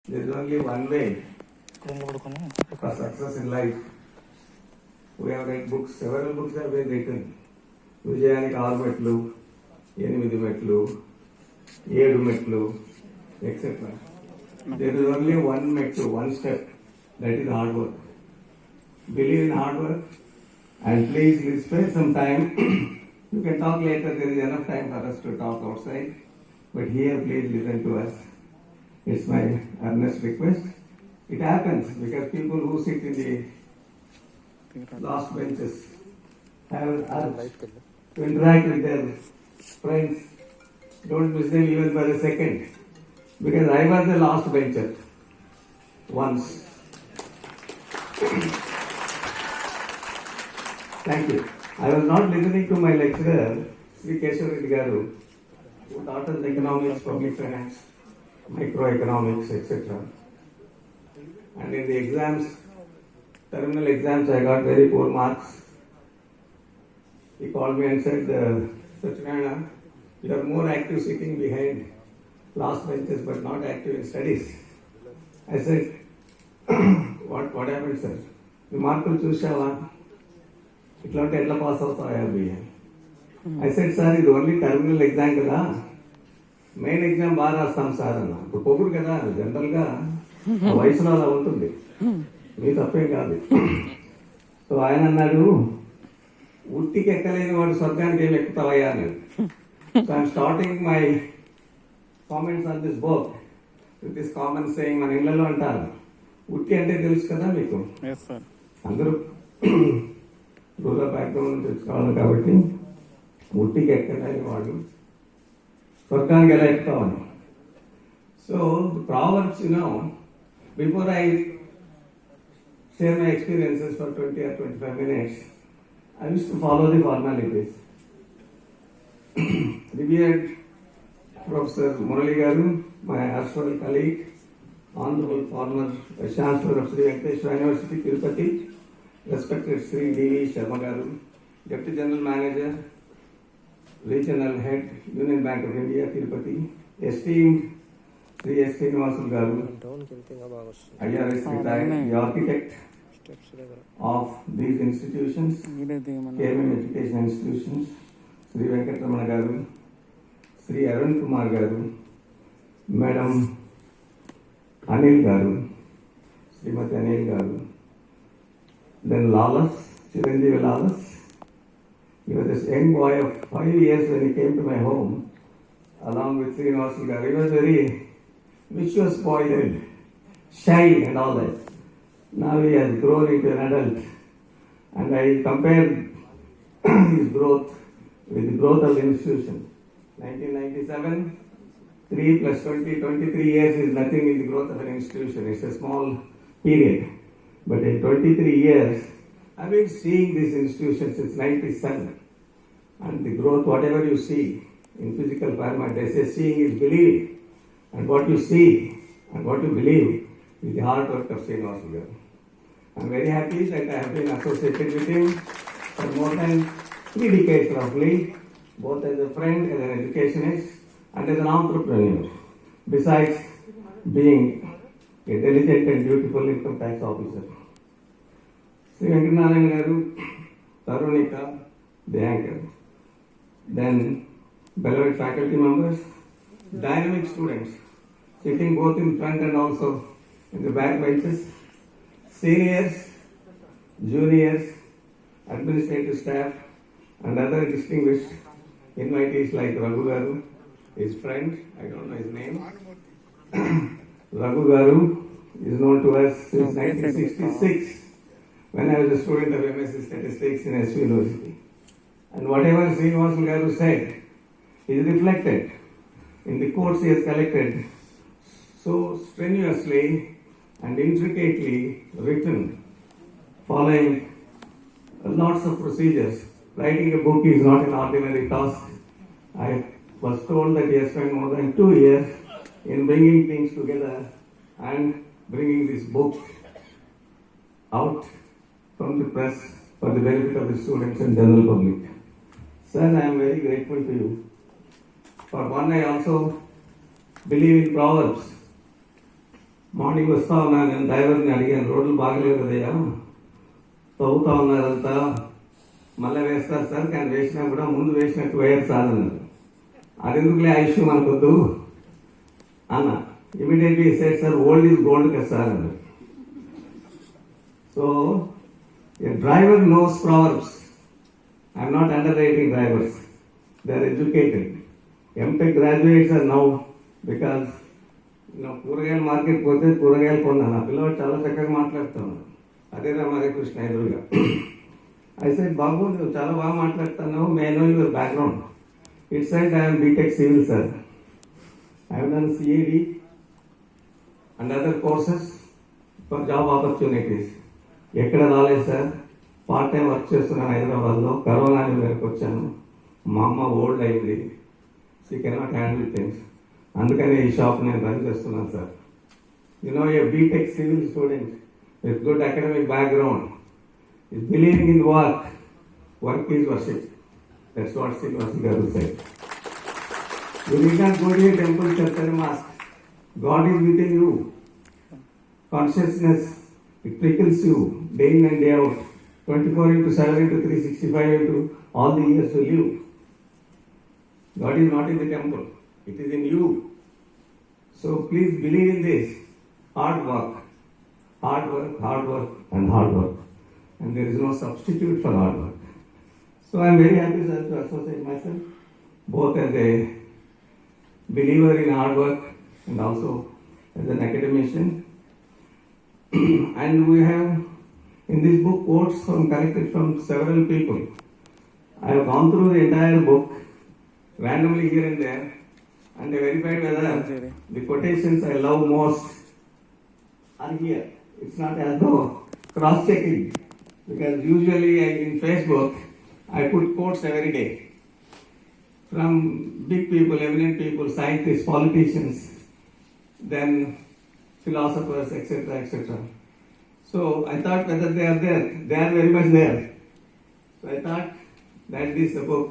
There is only one way for success in life. We have read books, several books have been written. విజయానికి 6 మెట్లు, 8 మెట్లు, 7 మెట్లు, etc. There is only one metro, one step, that is hard work. Believe in hard work and please spend some time. You can talk later, there is enough time for us to talk outside. But here, please listen to us. It's my earnest request. It happens because people who sit in the last benches have urge to interact with their friends. Don't miss them even for a second. Because I was the last bencher once. Thank you. I was not listening to my lecturer, Sri Keshav Reddy Garu, who taught us economics, public finance, microeconomics, etc. And in the exams, terminal exams, I got very poor marks. He called me and said, Satyanarayana, you are more active sitting behind last benches but not active in studies. I said, what happened, sir? The మార్కులు చూసావా ఇట్లా ఉంటే ఎట్లా pass అవుతావా బియ్యం? I said, sir, ఇది only terminal exam కదా, main exam బాగా రాస్తాం సార్ అన్న. ఇప్పుడు పొగురు కదా, జనరల్గా వయసులో అలా ఉంటుంది, మీ తప్పేం కాదు. సో ఆయన అన్నాడు, ఉట్టికి ఎక్కలేని వాడు స్వర్గానికి ఏమి ఎక్కుతావయ్యా అన్నాడు. So I'm starting my comments on this book with this common saying. మన ఇళ్లలో అంటారు, ఉట్టి అంటే తెలుసు కదా మీకు, అందరూ రూరల్ బ్యాక్గ్రౌండ్ నుంచి తెచ్చుకోవాలి కాబట్టి ఉట్టికి ఎక్కలేని వాడు స్వర్గానికి ఎలా ఎక్కుతామని. So proverbs, before I share my experiences for 20 or 25 minutes, I used to follow the formalities. Revered Professor Murali Garu, my erstwhile colleague, Honorable former Chancellor of Sri Venkateshwara University, Tirupati, respected Sri D.V. Sharma Garu, Deputy General Manager, Regional Head, Union Bank of India, Tirupati, esteemed Sri S. Srinivasan Garu, IRS retired, the architect of these institutions, KM Education Institutions, Sri Venkatramana Garu, Sri Arun Kumar Garu, Madam Anil Garu, Srimati Anil Garu, then Lalas, Chiranjeevi Lalas. He was this young boy of 5 years when he came to my home along with Srinivasan Garu. He was very mischievous boy then, shy and all that. Now he has grown into an adult, and I compared his growth with the growth of the institution. 1997, 3 plus 20, 23 years is nothing in the growth of an institution. It's a small period. But in 23 years, I've been seeing this institution since 97. And the growth, whatever you see in physical format, they say seeing is believing. And what you see and what you believe is the hard work of Srinivasan Garu. I'm very happy that I have been associated with him for more than 3 decades roughly, both as a friend, as an educationist, and as an entrepreneur, besides being a diligent and beautiful income tax officer. Sri Venkatanarayan Garu, Tarunika, the anchor. Then beloved faculty members, dynamic students, sitting both in front and also in the back benches, seniors, juniors, administrative staff, and other distinguished invitees like Raghu Garu, his friend, I don't know his name. Raghu Garu is known to us since 1966, when I was a student of MSc Statistics in SU University. And whatever Srinivasan Garu said is reflected in the quotes he has collected, so strenuously and intricately written, following lots of procedures. Writing a book is not an ordinary task. I was told that he has spent more than 2 years in bringing things together and bringing this book out from the press for the benefit of the students and general public. Sir, I am very grateful to you. For one, I also believe in Proverbs. Morning వస్తా ఉన్నాను, నేను డ్రైవర్ని అడిగాను, రోడ్లు బాగలేవు కదయ్యా, తవ్వుతా ఉన్నారంతా, మళ్ళీ వేస్తారు sir, కానీ వేసినా కూడా ముందు వేసినట్టు వేయరు సార్ అన్నారు. అది ఎందుకులే ఆ ఇష్యూ మనకొద్దు అన్న. Immediately set sir, old is gold కదా సార్ అన్నారు. So a driver knows proverbs. I am not underrating drivers. They are educated. M.Tech graduates are now because కూరగాయల మార్కెట్ పోతే కూరగాయలు కొన్నా, నా పిల్లవాడు చాలా చక్కగా మాట్లాడుతున్నాను, అదే రామాకృష్ణ ఎదురుగా. I said, బాబు నువ్వు చాలా బాగా మాట్లాడుతున్నావు, may know your background. It side I'm B Tech civil sir. I have done CAD and other courses for job opportunities. ఎక్కడ రాలేదు సార్, పార్ట్ టైం వర్క్ చేస్తున్నాను హైదరాబాద్లో. కరోనా మేరకు వచ్చాను, మా అమ్మ ఓల్డ్ అయింది, షీ కెనాట్ హ్యాండిల్ థింగ్స్, అందుకని ఈ షాప్ నేను రన్ చేస్తున్నాను sir. A B Tech civil student with good academic background is believing in work. Work is worship. That's what Srinivasa Garu said. You need not go to a temple, church and mosque. God is within you. Consciousness, it prickles you day in and day out. 24 into 7 into 365 into all the years you live. God is not in the temple. It is in you. So please believe in this. Hard work. Hard work, hard work and hard work. And there is no substitute for hard work. So I am very happy sir, to associate myself both as a believer in hard work and also as an academician. And we have in this book quotes collected from several people. I have gone through the entire book randomly here and there, and I verified whether the quotations I love most are here. It's not as though cross-checking, because usually in Facebook I put quotes every day from big people, eminent people, scientists, politicians, then philosophers, etc., etc. So I thought whether they are there, they are very much there. So I thought that this is a book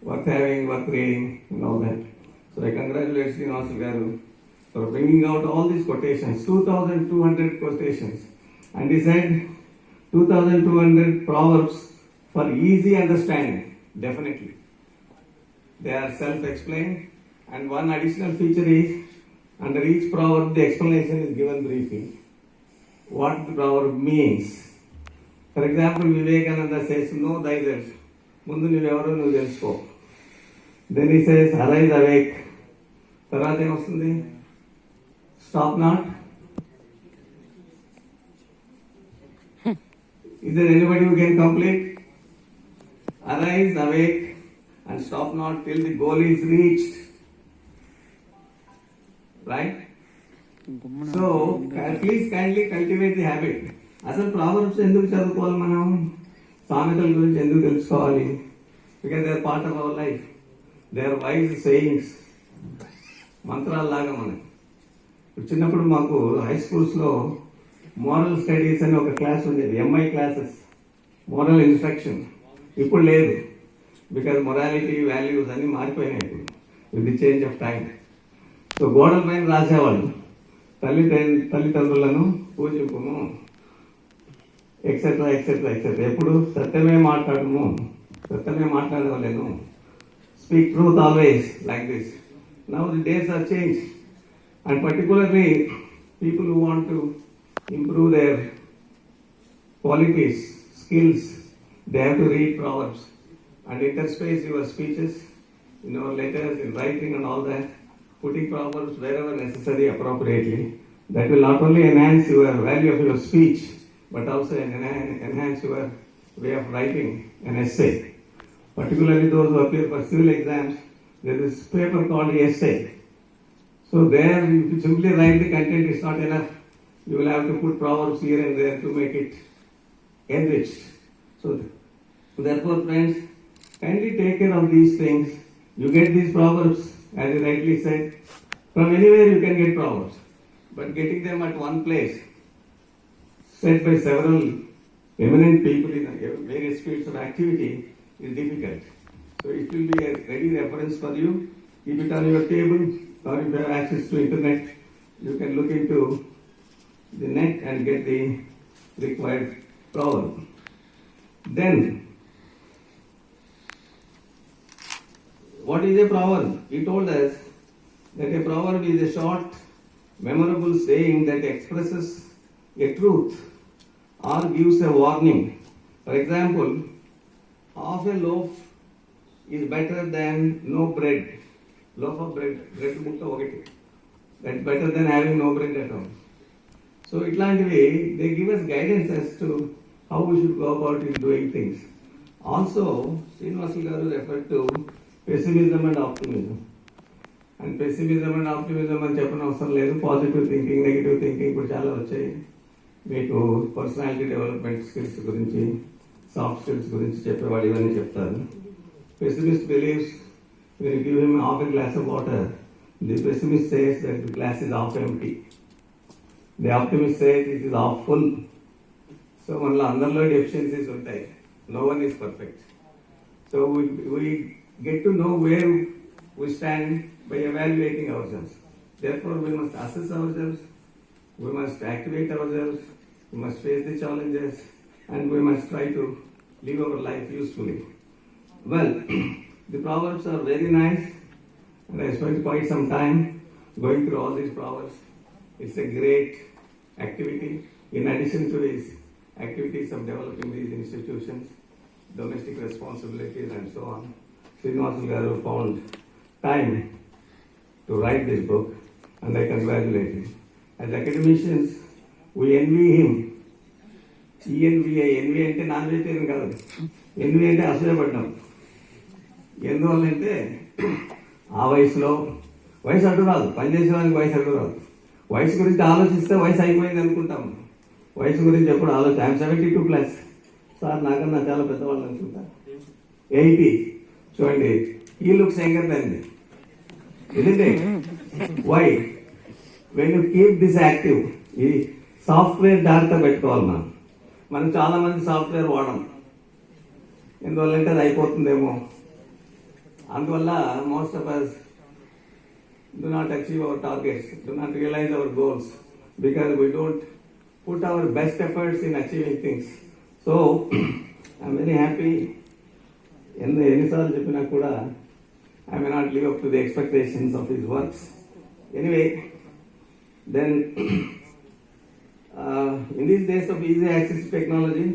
worth having, worth reading and all that. So I congratulate Srinivasa Garu for bringing out all these quotations, 2,200 quotations. And he said 2,200 proverbs for easy understanding, definitely. They are self-explained, and one additional feature is, under each proverb the explanation is given briefly. What the proverb means. For example, Vivekananda says, know thyself. Mundu nuvevaro nuvu telusko. Then he says, arise awake. Tarvata em vastundi? Stop not. Is there anybody who can complete? Arise, awake, and stop not till the goal is reached. Right? So, please kindly cultivate the habit. అసలు proverbs ఎందుకు చదువుకోవాలి మనం? సామెతల గురించి ఎందుకు తెలుసుకోవాలి? Because they are part of our life. They are wise sayings, మంత్రాల్లాగా మనకి. చిన్నప్పుడు మాకు హై స్కూల్స్లో మోరల్ స్టడీస్ అని ఒక క్లాస్ ఉండేది, MI క్లాసెస్, మోరల్ ఇన్స్ట్రక్షన్. ఇప్పుడు లేదు, బికాజ్ మొరాలిటీ వాల్యూస్ అన్ని మారిపోయినాయి ఇప్పుడు with the change of time. So గోడల పైన రాసేవాళ్ళు, తల్లిదండ్రులను పూజింపుము, ఎక్సెట్రా ఎక్సెట్రా ఎక్సెట్రా. ఎప్పుడు సత్యమే మాట్లాడము, సత్యమే మాట్లాడలేను, speak truth always, like this. Now the days are change, and particularly people who want to improve their qualities, skills, they have to read proverbs and interspace your speeches in your letters, in writing and all that, putting proverbs wherever necessary appropriately. That will not only enhance your value of your speech, but also enhance your way of writing an essay. Particularly those who appear for civil exams, there is this paper called essay. So there, if you simply write the content, it's not enough. You will have to put proverbs here and there to make it enriched. So therefore, friends, kindly take care of these things. You get these proverbs, as you rightly said, from anywhere you can get proverbs. But getting them at one place, said by several eminent people in various fields of activity, is difficult. So it will be a ready reference for you. Keep it on your table, or if you have access to internet, you can look into the net and get the required proverb. Then, what is a proverb? He told us that a proverb is a short, memorable saying that expresses a truth or gives a warning. For example, half a loaf is better than no bread. Loaf of bread mutta okati. That's better than having no bread at all. So itlantivi they give us guidance as to how we should go about in doing things. Also, Srinivasa garu referred to pessimism and optimism. And pessimism and optimism అని చెప్పిన అవసరం లేదు. Positive thinking, negative thinking ఇప్పుడు చాలా వచ్చాయి. మీకు personality development skills గురించి, soft skills గురించి చెప్పేవాడు ఇవన్నీ చెప్తారు. Pessimist believes when you give him half a glass of water, the pessimist says that the glass is half empty. The optimist says it is half full. So మనలో అందరిలో deficiencies ఉంటాయి. No one is perfect. So we get to know where we stand by evaluating ourselves. Therefore, we must assess ourselves, we must activate ourselves, we must face the challenges, and we must try to live our life usefully. Well, the proverbs are very nice, and I spent quite some time going through all these proverbs. It's a great activity. In addition to these activities of developing these institutions, domestic responsibilities, and so on, Srinivasa garu found time to write this book, and I congratulate him. As academicians, we envy him. envy అంటే non vegetarian కాదు, envy అంటే అసూయపడ్డాం. ఎందువల్లంటే ఆ వయసులో వయసు అడ్డు రాదు, పనిచేసేవానికి వయసు అడ్డు రాదు. వయసు గురించి ఆలోచిస్తే వయసు అయిపోయింది అనుకుంటాం. వయసు గురించి ఎప్పుడు ఐఎమ్ 72+. సార్ నాకన్నా చాలా పెద్దవాళ్ళు అనుకుంటా. 80. చూడండి, he looks younger than me. Isn't it? Why? When you keep this active, ఈ సాఫ్ట్వేర్ జాగ్రత్త పెట్టుకోవాలి. మనం చాలా మంది సాఫ్ట్వేర్ వాడడం. ఎందువల్లంటే అది అయిపోతుందేమో. అందువల్ల most of us do not achieve our targets, do not realize our goals, because we don't put our best efforts in achieving things. So, I'm very happy. ఎన్నిసార్లు చెప్పినా కూడా I may not live up to the expectations of his works. Anyway, then in these days of easy access to technology,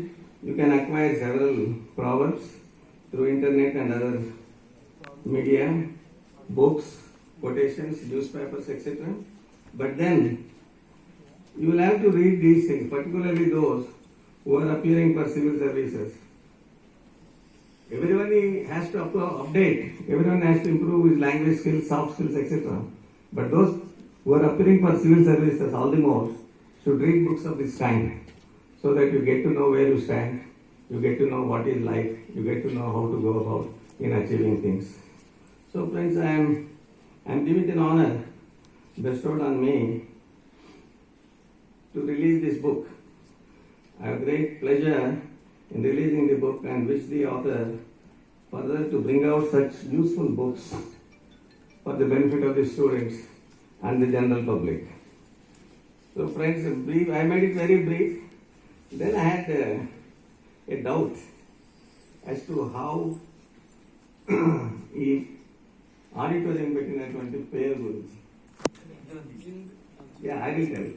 you can acquire several proverbs through internet and other media, books, quotations, newspapers, etc. But then you will have to read these things, particularly those who are appearing for civil services. Everyone has to update, everyone has to improve his language skills, soft skills, etc. But those who are appearing for civil services, all the more, should read books of this kind, so that you get to know where you stand, you get to know what is life, you get to know how to go about in achieving things. So friends, I am given an honor bestowed on me to release this book. I have great pleasure in releasing the book and wish the author further to bring out such useful books for the benefit of the students and the general public. So friends, I made it very brief. Then I had a doubt as to how ఈ auditorium పెట్టినటువంటి పేరు గురించి. Yeah, I will tell you.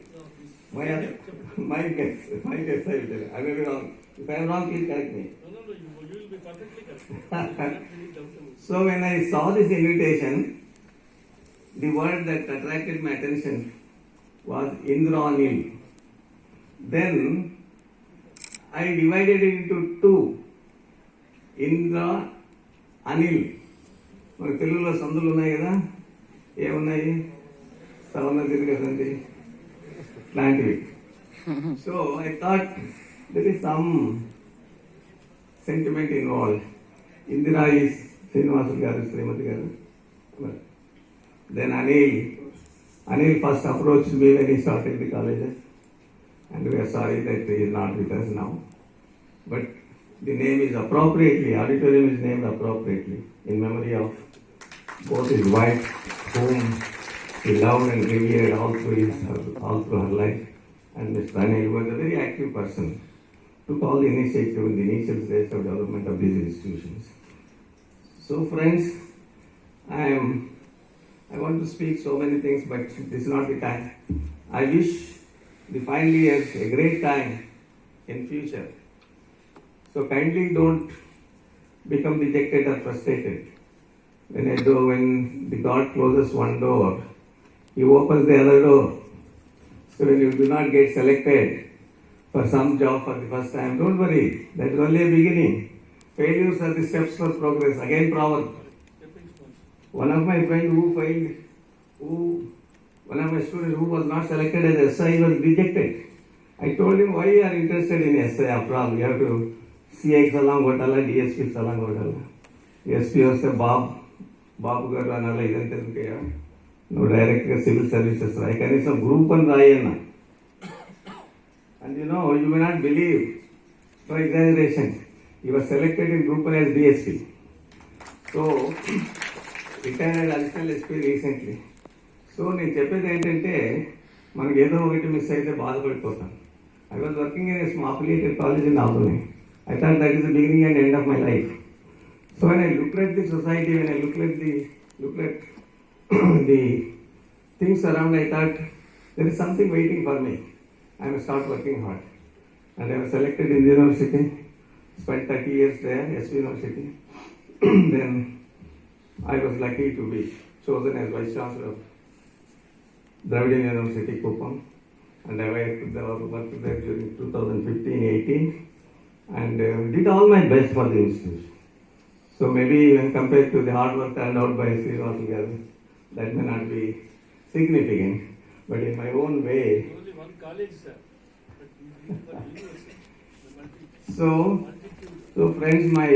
My guess, I will tell you. I may be wrong. If I am wrong, please correct me. No, you will be perfectly correct. So when I saw this invitation, the word that attracted my attention was Indranil. Then I divided it into two. Indra, Anil. మన తెలుగులో సందులు ఉన్నాయి కదా, ఏమున్నాయి? సవరణ తిరగదండి లాంటివి. So I thought there is some sentiment involved. Indira is Srinivasa garu, Srimati garu. Then Anil first approached me when he started the colleges, and we are sorry that he is not with us now. But the name is appropriately, auditorium is named appropriately in memory of both his wife, whom he loved and revered all through her life, and Mr. Anil was a very active person. Took all the initiative in the initial stage of development of these institutions. So friends, I want to speak so many things, but this is not the time. I wish the final years a great time in future. So kindly don't become dejected or frustrated. When the God closes one door, He opens the other door. So when you do not get selected for some job for the first time, don't worry. That is only a beginning. Failures are the steps for progress. Again, proverb. Stepping stones. One of my friends one of my students who was not selected as SI was rejected. I told him, why you are interested in SI after all? You have to CX along Gotala, DSP along Gotala. DSP was a Babu garu anala idanతా ఎందుకయ్యా నువ్వు డైరెక్ట్గా civil services రాయి కనీసం group అని రాయన్నా. And you know, you may not believe, no exaggeration, he was selected in group as DSP. So, retired additional SP recently. So నేను చెప్పేది ఏంటంటే మనకి ఏదో ఒకటి మిస్ అయితే బాధపడిపోతాం. I was working in a small affiliated college in Albany. I thought that is the beginning and end of my life. So when I looked at the society, when I looked at the things around, I thought there is something waiting for me. I must start working hard. And I was selected in the university, spent 30 years there, SV University. Then I was lucky to be chosen as Vice Chancellor of Dravidian University, Kuppam. And I worked there during 2015-18 and did all my best for the institution. So maybe when compared to the hard work turned out by Srinivas Garu, that may not be significant. But in my own way, Only one college, sir. But you for university. The multitude. so friends, my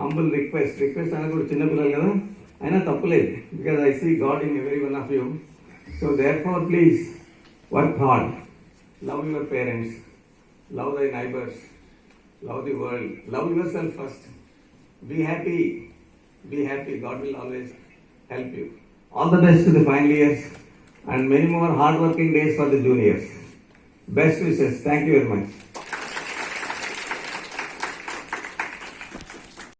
humble request అనకూడదు చిన్నపిల్లలు కదా అయినా తప్పులేదు, because I see God in every one of you. So therefore please work hard, love your parents, love thy neighbors, love the world, love yourself first. Be happy, God will always help you. All the best to the final years and many more hard working days for the juniors. Best wishes. Thank you very much.